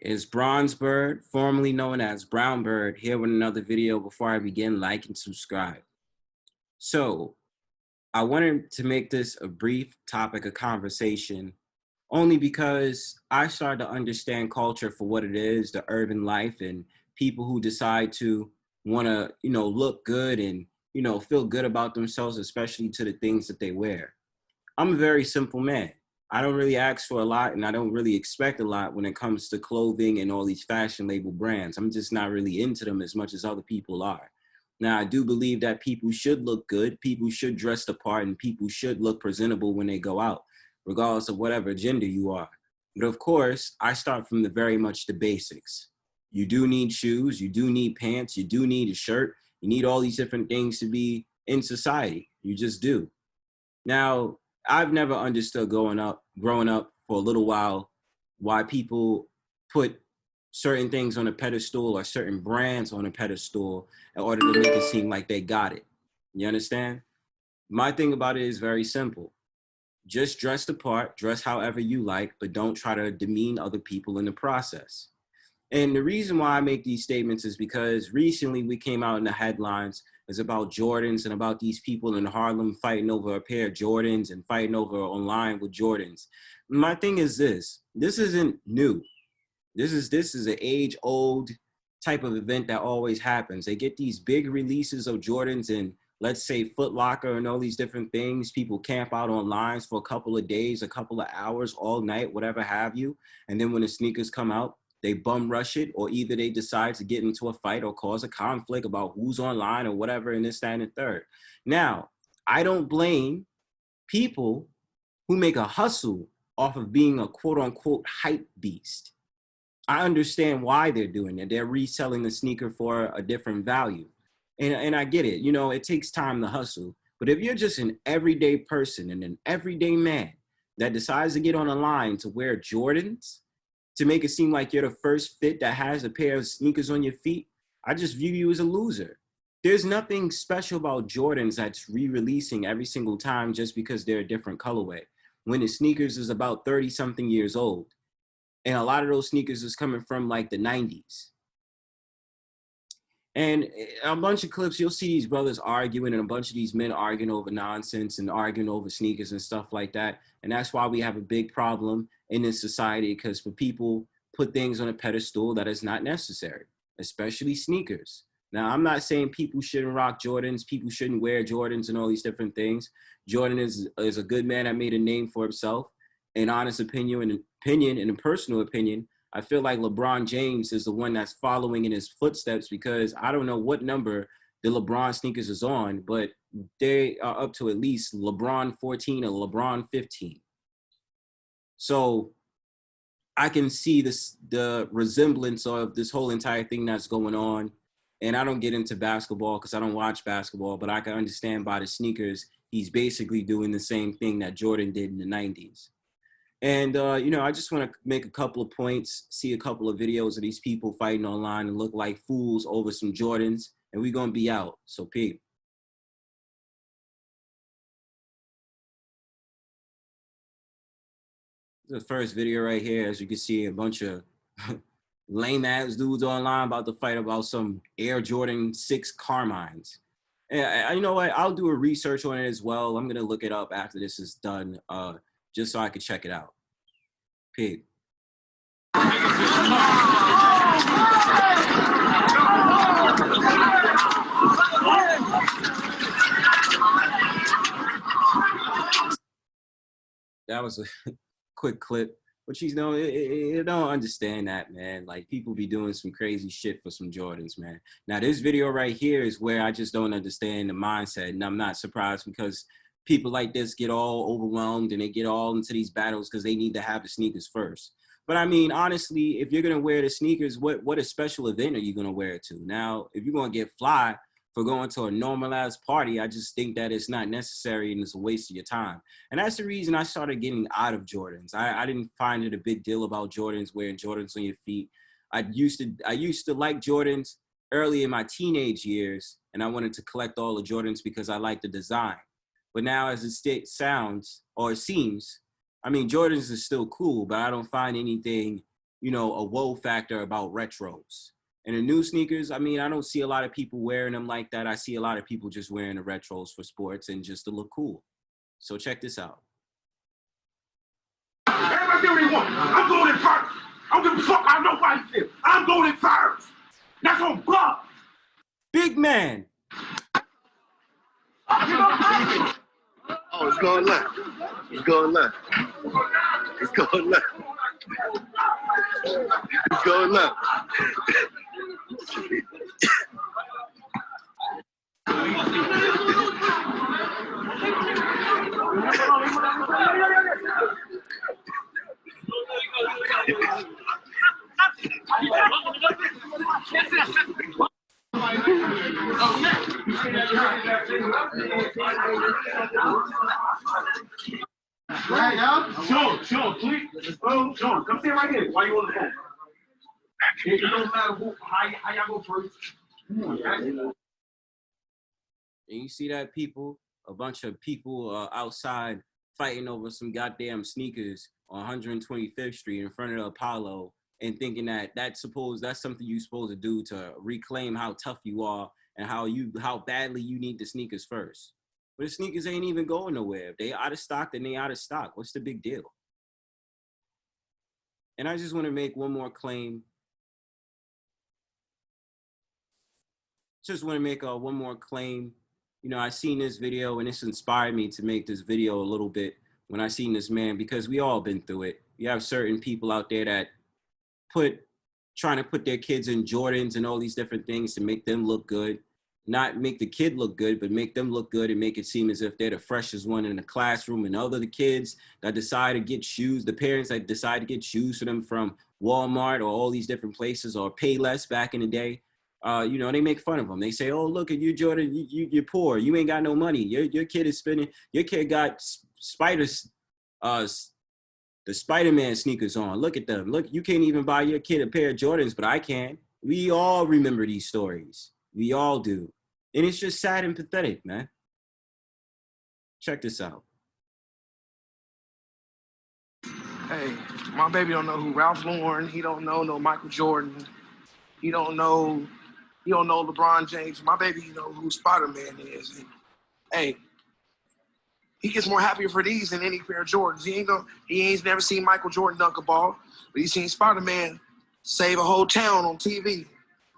It's Bronzebird, formerly known as Brownbird, here with another video. Before I begin, like and subscribe. So, I wanted to make this a brief topic of conversation only because I started to understand culture for what it is, the urban life, and people who decide to want to, look good and, feel good about themselves, especially to the things that they wear. I'm a very simple man. I don't really ask for a lot and I don't really expect a lot when it comes to clothing and all these fashion label brands. I'm just not really into them as much as other people are. Now, I do believe that people should look good, people should dress the part, and people should look presentable when they go out, regardless of whatever gender you are. But of course, I start from the very much the basics. You do need shoes, you do need pants, you do need a shirt, you need all these different things to be in society. You just do. Now, I've never understood growing up for a little while, why people put certain things on a pedestal or certain brands on a pedestal in order to make it seem like they got it. You understand? My thing about it is very simple. Just dress the part, dress however you like, but don't try to demean other people in the process. And the reason why I make these statements is because recently we came out in the headlines is about Jordans and about these people in Harlem fighting over a pair of Jordans and fighting over online with Jordans. My thing is this isn't new. This is an age-old type of event that always happens. They get these big releases of Jordans in, let's say, Foot Locker and all these different things. People camp out on lines for a couple of days, a couple of hours, all night, whatever have you. And then when the sneakers come out, they bum rush it, or either they decide to get into a fight or cause a conflict about who's online or whatever, and this, that, and the third. Now, I don't blame people who make a hustle off of being a quote unquote hype beast. I understand why they're doing it. They're reselling the sneaker for a different value. And I get it. It takes time to hustle. But if you're just an everyday person and an everyday man that decides to get on a line to wear Jordans, to make it seem like you're the first fit that has a pair of sneakers on your feet, I just view you as a loser. There's nothing special about Jordans that's re-releasing every single time just because they're a different colorway. When the sneakers is about 30 something years old. And a lot of those sneakers is coming from like the 90s. And a bunch of clips, you'll see these brothers arguing and a bunch of these men arguing over nonsense and arguing over sneakers and stuff like that. And that's why we have a big problem in this society, because for people put things on a pedestal that is not necessary, especially sneakers. Now, I'm not saying people shouldn't rock Jordans, people shouldn't wear Jordans and all these different things. Jordan is a good man that made a name for himself. In honest opinion and in personal opinion, I feel like LeBron James is the one that's following in his footsteps, because I don't know what number the LeBron sneakers is on, but they are up to at least LeBron 14 or LeBron 15. So I can see the resemblance of this whole entire thing that's going on. And I don't get into basketball because I don't watch basketball, but I can understand by the sneakers, he's basically doing the same thing that Jordan did in the 90s. And, I just want to make a couple of points, see a couple of videos of these people fighting online and look like fools over some Jordans, and we're going to be out. So, peep. The first video right here, as you can see, a bunch of lame-ass dudes online about to fight about some Air Jordan 6 Carmines. And you know what? I'll do a research on it as well. I'm going to look it up after this is done, just so I can check it out. Pig. That was a quick clip, but you don't understand that, man. Like, people be doing some crazy shit for some Jordans, man. Now, this video right here is where I just don't understand the mindset, and I'm not surprised, because people like this get all overwhelmed and they get all into these battles because they need to have the sneakers first. But I mean, honestly, if you're gonna wear the sneakers, what a special event are you gonna wear it to? Now, if you're gonna get fly for going to a normalized party, I just think that it's not necessary and it's a waste of your time. And that's the reason I started getting out of Jordans. I didn't find it a big deal about Jordans, wearing Jordans on your feet. I used to like Jordans early in my teenage years, and I wanted to collect all the Jordans because I like the design. But now, as it sounds, or it seems, I mean, Jordans is still cool, but I don't find anything you know, a whoa factor about retros. And the new sneakers, I mean, I don't see a lot of people wearing them like that. I see a lot of people just wearing the retros for sports and just to look cool. So check this out. Everybody do what they want. I'm going in first. I don't give a fuck how nobody feels. I'm going in first. That's on blood. Big man. Oh, it's going left. It's going left. It's going left. It's going left. Right, y'all? Sean, please. Oh, Sean, come sit right here. Why you on the phone? It don't matter how y'all go first. And you see that a bunch of people outside fighting over some goddamn sneakers on 125th Street in front of the Apollo and thinking that that's something you're supposed to do to reclaim how tough you are and how badly you need the sneakers first. But the sneakers ain't even going nowhere. If they out of stock, then they out of stock. What's the big deal? And I just want to make one more claim. One more claim. You know, I seen this video and it's inspired me to make this video a little bit when I seen this man, because we all been through it. You have certain people out there that trying to put their kids in Jordans and all these different things to make them look good. Not make the kid look good, but make them look good and make it seem as if they're the freshest one in the classroom. And other the kids that decide to get shoes, the parents that decide to get shoes for them from Walmart or all these different places or Payless back in the day, you know, they make fun of them. They say, "Oh, look at you, Jordan. You're poor. You ain't got no money. Your kid is spending. Your kid got the Spider-Man sneakers on. Look at them. Look, you can't even buy your kid a pair of Jordans, but I can." We all remember these stories. We all do. And it's just sad and pathetic, man. Check this out. Hey, my baby don't know who Ralph Lauren. He don't know no Michael Jordan. He don't know LeBron James. My baby, know who Spider-Man is. And, hey, he gets more happier for these than any pair of Jordans. He ain't never seen Michael Jordan dunk a ball, but he's seen Spider-Man save a whole town on TV.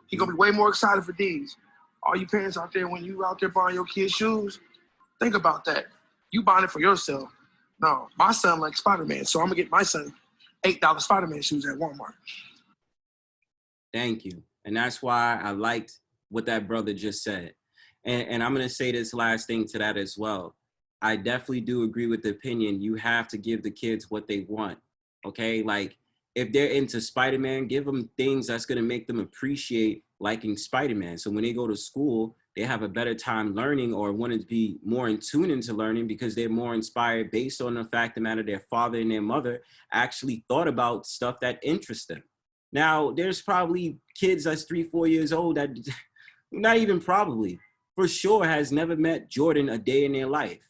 He gonna be way more excited for these. All you parents out there, when you out there buying your kids shoes, think about that. You buying it for yourself. No, my son likes Spider-Man, so I'm gonna get my son $8 Spider-Man shoes at Walmart. Thank you. And that's why I liked what that brother just said. And I'm gonna say this last thing to that as well. I definitely do agree with the opinion. You have to give the kids what they want, okay? Like, if they're into Spider-Man, give them things that's gonna make them appreciate liking Spider-Man. So when they go to school, they have a better time learning or want to be more in tune into learning because they're more inspired based on the fact that their father and their mother actually thought about stuff that interests them. Now, there's probably kids that's 3-4 years old that, not even probably, for sure has never met Jordan a day in their life.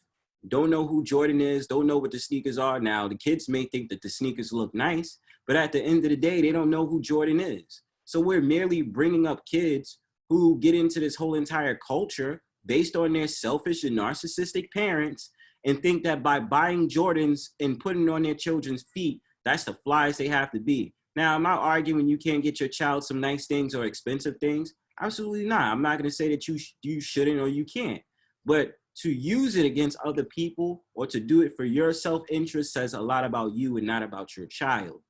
Don't know who Jordan is, don't know what the sneakers are. Now, the kids may think that the sneakers look nice, but at the end of the day, they don't know who Jordan is. So we're merely bringing up kids who get into this whole entire culture based on their selfish and narcissistic parents and think that by buying Jordans and putting it on their children's feet, that's the flyest they have to be. Now, I'm not arguing you can't get your child some nice things or expensive things. Absolutely not. I'm not going to say that you shouldn't or you can't. But to use it against other people or to do it for your self-interest says a lot about you and not about your child.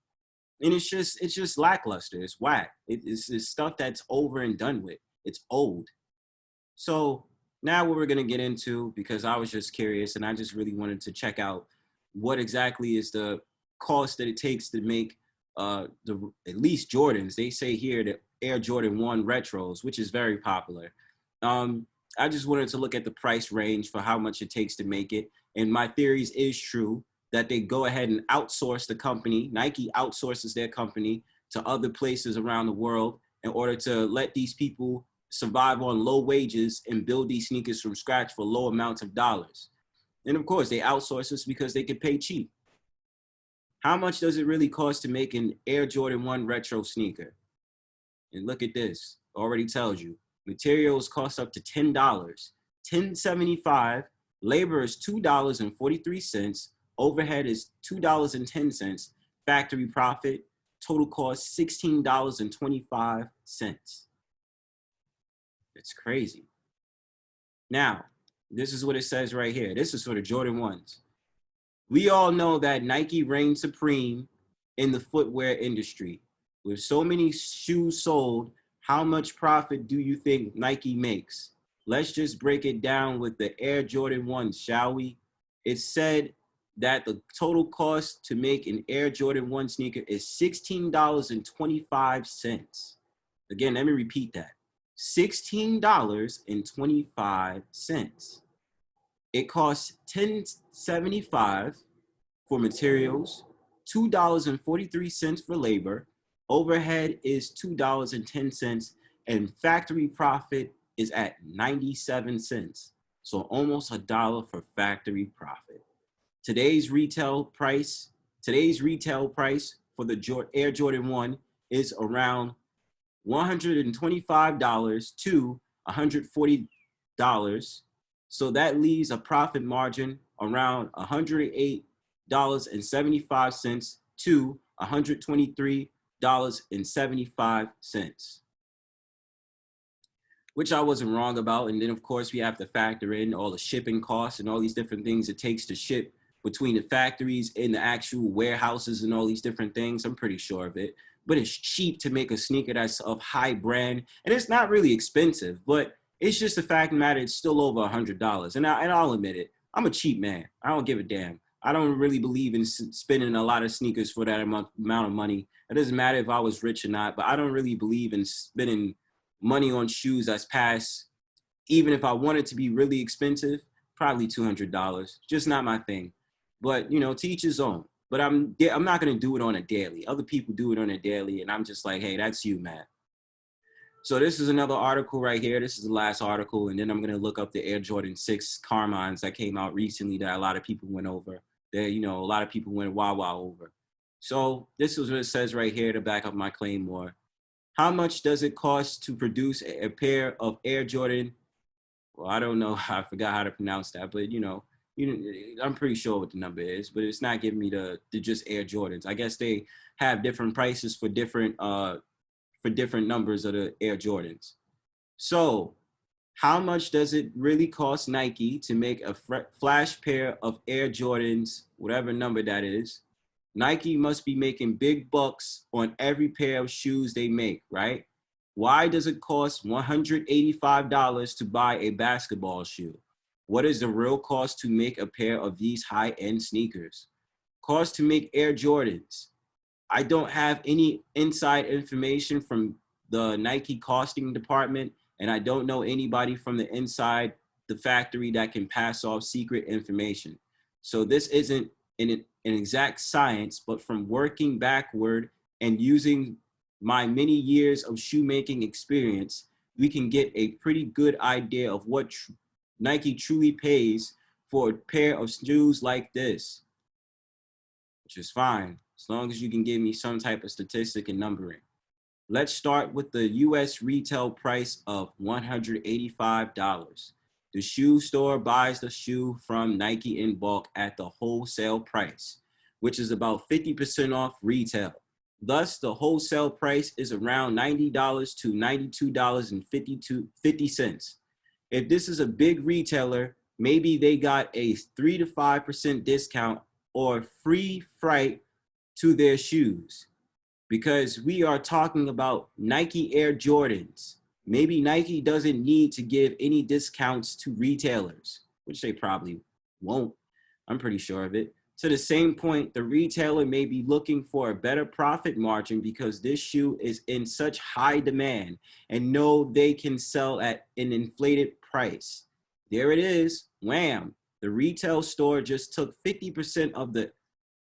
And it's just lackluster. It's whack. It's stuff that's over and done with. It's old. So now what we're going to get into, because I was just curious and I just really wanted to check out what exactly is the cost that it takes to make at least Jordans. They say here the Air Jordan 1 retros, which is very popular. I just wanted to look at the price range for how much it takes to make it. And my theories is true that they go ahead and outsource the company. Nike outsources their company to other places around the world in order to let these people survive on low wages and build these sneakers from scratch for low amounts of dollars. And of course, they outsource this because they can pay cheap. How much does it really cost to make an Air Jordan 1 retro sneaker? And look at this, already tells you. Materials cost up to $10, $10.75. Labor is $2.43. Overhead is $2.10. Factory profit, total cost $16.25. It's crazy. Now, this is what it says right here. This is for the Jordan 1s. We all know that Nike reigns supreme in the footwear industry. With so many shoes sold, how much profit do you think Nike makes? Let's just break it down with the Air Jordan 1s, shall we? It's said that the total cost to make an Air Jordan 1 sneaker is $16.25. Again, let me repeat that. $16.25. It costs $10.75 for materials, $2.43 for labor, overhead is $2.10, and factory profit is at 97 cents. So almost $1 for factory profit. Today's retail price for the Air Jordan 1 is around $125 to $140. So that leaves a profit margin around $108.75 to $123.75, which I wasn't wrong about. And then of course we have to factor in all the shipping costs and all these different things it takes to ship between the factories and the actual warehouses and all these different things. I'm pretty sure of it, but it's cheap to make a sneaker that's of high brand, and it's not really expensive, but it's just the fact of the matter, it's still over $100. And I'll admit it, I'm a cheap man. I don't give a damn. I don't really believe in spending a lot of sneakers for that amount of money. It doesn't matter if I was rich or not, but I don't really believe in spending money on shoes that's past, even if I wanted to be really expensive, probably $200. Just not my thing. But, you know, to each his own. But I'm not going to do it on a daily. Other people do it on a daily, and I'm just like, hey, that's you, man. So this is another article right here. This is the last article, and then I'm going to look up the Air Jordan 6 Carmines that came out recently that a lot of people went over. That, you know, a lot of people went wow over. So this is what it says right here to back up my claim more. How much does it cost to produce a pair of Air Jordan? Well, I don't know. I forgot how to pronounce that, but I'm pretty sure what the number is, but it's not giving me the just Air Jordans. I guess they have different prices for different numbers of the Air Jordans. So how much does it really cost Nike to make a flash pair of Air Jordans, whatever number that is? Nike must be making big bucks on every pair of shoes they make, right? Why does it cost $185 to buy a basketball shoe? What is the real cost to make a pair of these high-end sneakers? Cost to make Air Jordans. I don't have any inside information from the Nike costing department, and I don't know anybody from the inside the factory that can pass off secret information. So this isn't an exact science, but from working backward and using my many years of shoemaking experience, we can get a pretty good idea of what Nike truly pays for a pair of shoes like this, which is fine, as long as you can give me some type of statistic and numbering. Let's start with the US retail price of $185. The shoe store buys the shoe from Nike in bulk at the wholesale price, which is about 50% off retail. Thus, the wholesale price is around $90 to $92.50. If this is a big retailer, maybe they got a 3 to 5% discount or free freight to their shoes, because we are talking about Nike Air Jordans. Maybe Nike doesn't need to give any discounts to retailers, which they probably won't. I'm pretty sure of it. To the same point, the retailer may be looking for a better profit margin because this shoe is in such high demand and know they can sell at an inflated price. There it is, wham. The retail store just took 50% of the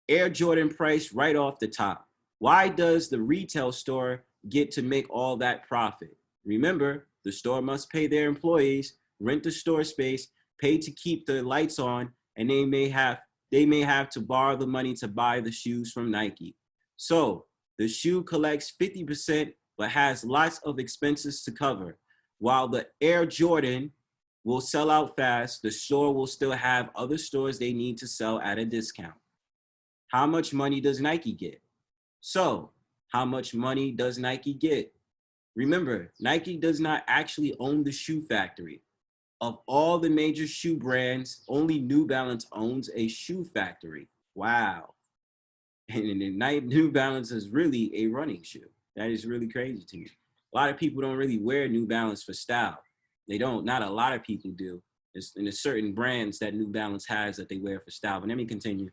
Air Jordan price right off the top. Why does the retail store get to make all that profit? Remember, the store must pay their employees, rent the store space, pay to keep the lights on, and they may have they may have to borrow the money to buy the shoes from Nike. So the shoe collects 50%, but has lots of expenses to cover. While the Air Jordan will sell out fast, the store will still have other stores they need to sell at a discount. How much money does Nike get? So, how much money does Nike get? Remember, Nike does not actually own the shoe factory. Of all the major shoe brands, only New Balance owns a shoe factory. Wow. And New Balance is really a running shoe. That is really crazy to me. A lot of people don't really wear New Balance for style. They don't. Not a lot of people do. There's certain brands that New Balance has that they wear for style. But let me continue.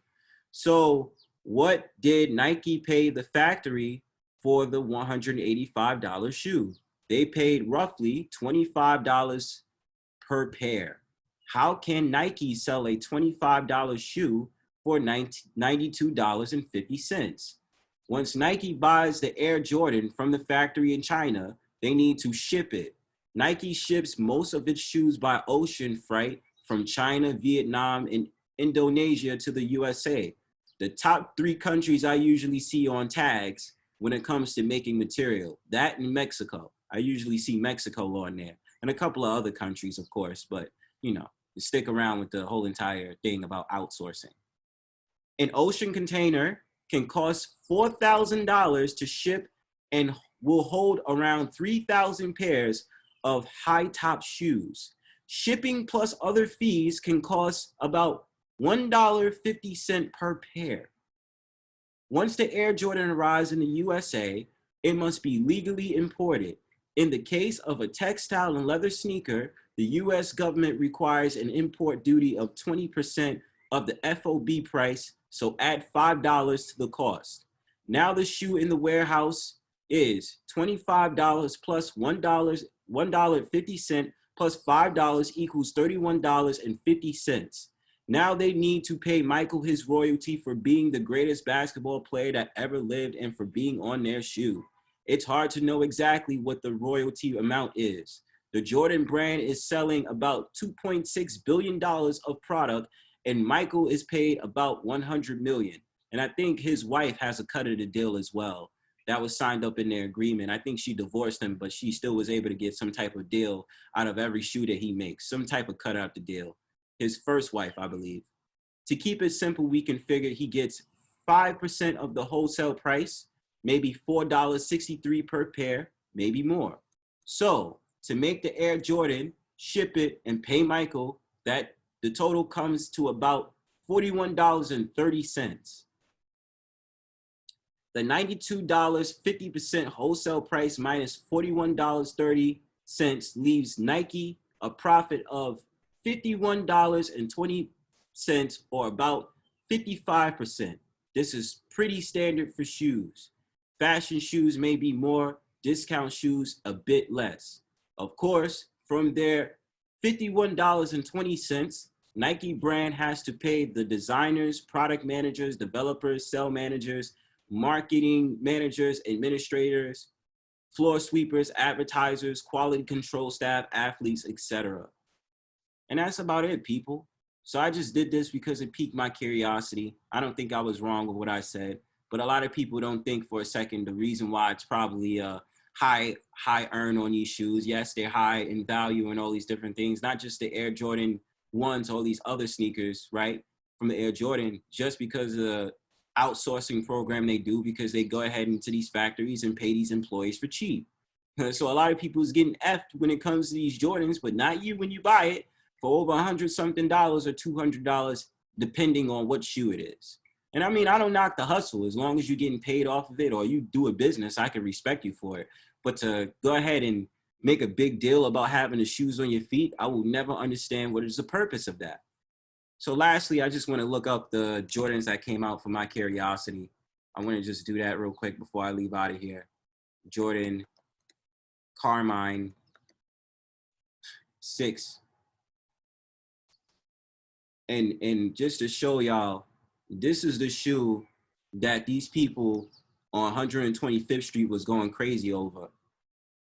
So what did Nike pay the factory for the $185 shoe? They paid roughly $25 per pair. How can Nike sell a $25 shoe for $92.50? Once Nike buys the Air Jordan from the factory in China, they need to ship it. Nike ships most of its shoes by ocean freight from China, Vietnam, and Indonesia to the USA. The top 3 countries I usually see on tags when it comes to making material, that and Mexico. I usually see Mexico on there, and a couple of other countries, of course, but you know, stick around with the whole entire thing about outsourcing. An ocean container can cost $4,000 to ship and will hold around 3,000 pairs of high-top shoes. Shipping plus other fees can cost about $1.50 per pair. Once the Air Jordan arrives in the USA, it must be legally imported. In the case of a textile and leather sneaker, the US government requires an import duty of 20% of the FOB price, so add $5 to the cost. Now the shoe in the warehouse is $25 plus $1.50 plus $5 equals $31.50. Now they need to pay Michael his royalty for being the greatest basketball player that ever lived and for being on their shoe. It's hard to know exactly what the royalty amount is. The Jordan brand is selling about $2.6 billion of product, and Michael is paid about $100 million. And I think his wife has a cut of the deal as well. That was signed up in their agreement. I think she divorced him, but she still was able to get some type of deal out of every shoe that he makes, some type of cut out the deal. His first wife, I believe. To keep it simple, we can figure he gets 5% of the wholesale price, maybe $4.63 per pair, maybe more. So to make the Air Jordan, ship it, and pay Michael, that the total comes to about $41.30. The $92 50% wholesale price minus $41.30 leaves Nike a profit of $51.20, or about 55%. This is pretty standard for shoes. Fashion shoes may be more, discount shoes a bit less. Of course, from their $51.20, Nike brand has to pay the designers, product managers, developers, sales managers, marketing managers, administrators, floor sweepers, advertisers, quality control staff, athletes, etc. And that's about it, people. So I just did this because it piqued my curiosity. I don't think I was wrong with what I said, but a lot of people don't think for a second the reason why it's probably a high earn on these shoes. Yes, they're high in value and all these different things, not just the Air Jordan 1s, all these other sneakers, right, from the Air Jordan, just because of the outsourcing program they do, because they go ahead into these factories and pay these employees for cheap. So a lot of people is getting effed when it comes to these Jordans, but not you when you buy it for over $100-something or $200, depending on what shoe it is. And I mean, I don't knock the hustle. As long as you're getting paid off of it or you do a business, I can respect you for it. But to go ahead and make a big deal about having the shoes on your feet, I will never understand what is the purpose of that. So lastly, I just want to look up the Jordans that came out for my curiosity. I want to just do that real quick before I leave out of here. Jordan Carmine 6. And just to show y'all, this is the shoe that these people on 125th Street was going crazy over.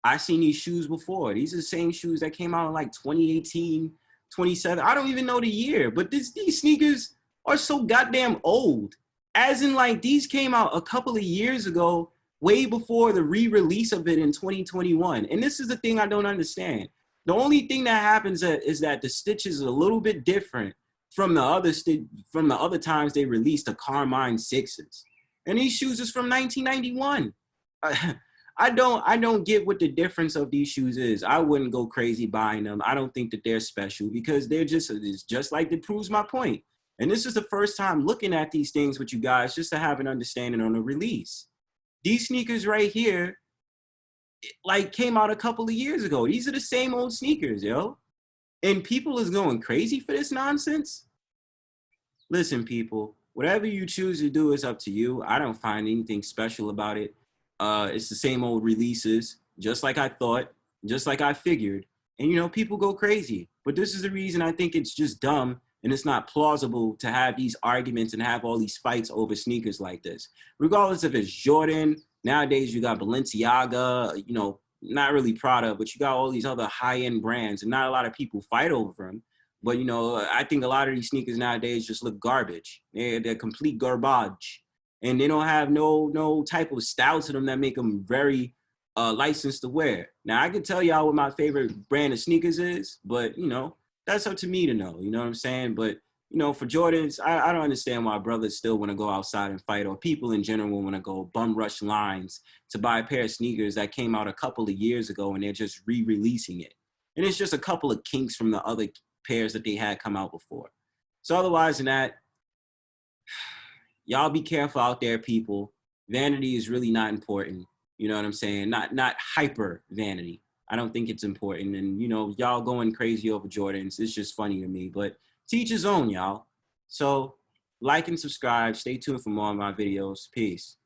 I seen these shoes before. These are the same shoes that came out in like 2018, 27. I don't even know the year, but these sneakers are so goddamn old. As in, like, these came out a couple of years ago, way before the re-release of it in 2021. And this is the thing I don't understand. The only thing that happens is that the stitches are a little bit different from the other times they released the Carmine 6s. And these shoes is from 1991. I don't get what the difference of these shoes is. I wouldn't go crazy buying them. I don't think that they're special because it's just like it proves my point. And this is the first time looking at these things with you guys just to have an understanding on the release. These sneakers right here, like, came out a couple of years ago. These are the same old sneakers, yo. And people is going crazy for this nonsense. Listen, people, whatever you choose to do is up to you. I don't find anything special about it. It's the same old releases, just like I thought, just like I figured. And, you know, people go crazy. But this is the reason I think it's just dumb and it's not plausible to have these arguments and have all these fights over sneakers like this. Regardless if it's Jordan, nowadays you got Balenciaga, you know, not really Prada, but you got all these other high-end brands and not a lot of people fight over them. But, you know, I think a lot of these sneakers nowadays just look garbage. They're complete garbage. And they don't have no type of style to them that make them very licensed to wear. Now, I can tell y'all what my favorite brand of sneakers is, but, you know, that's up to me to know. You know what I'm saying? But, you know, for Jordans, I don't understand why brothers still want to go outside and fight, or people in general want to go bum rush lines to buy a pair of sneakers that came out a couple of years ago and they're just re-releasing it. And it's just a couple of kinks from the other pairs that they had come out before. So otherwise than that, y'all be careful out there, people. Vanity is really not important. You know what I'm saying? Not hyper vanity. I don't think it's important. And, you know, y'all going crazy over Jordans, it's just funny to me. But to each his own, y'all. So like and subscribe. Stay tuned for more of my videos. Peace.